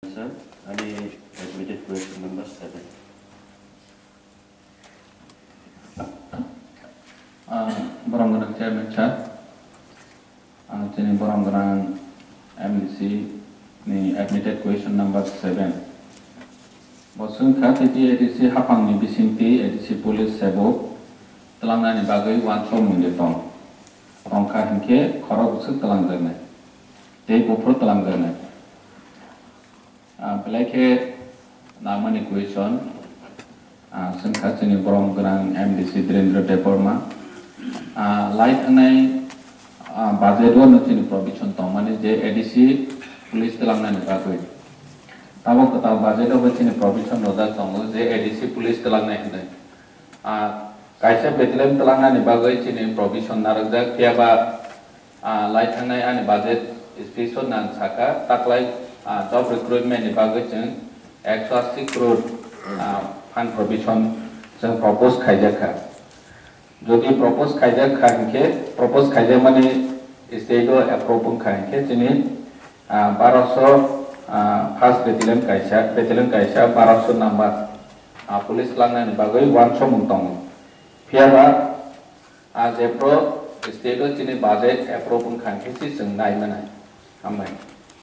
Sir, any admitted question number 7. Borong Chairman Chat, Chini Borong MDC, ni admitted question number 7. Bosun Khatiti ADC Hapang ni Bisinti ADC Police Sebo, Telangana ni Bagai Wan Chom Mundetong. Rongka Hinke, Korok Suk Telangana. Day Bopro Telangana. Belake namanya question, sengkat ini borong gerang MDC Direndra Deporma, light anai budget dua nanti provision tomane je ADC Police Telangana bagui. Tahu kata budget dua nanti provision roda tomo je ADC Police Telangana ini. Kaisa Bethlehem Telangana bagui cini provision narajak tiaba light anai ane budget special nan saka taklai job recruitment ni bagai jeng 180 crore fund provision jeng propose khaijaka. Jadi propose khaijak khanke propose khaijak mani state approve khanke jeni 1200 first battalion kaisa 1200 number police Telangana ni bagai 100 mungtong. Piara as appro state jeni budget approve khanke si jeng nai manai. Amen.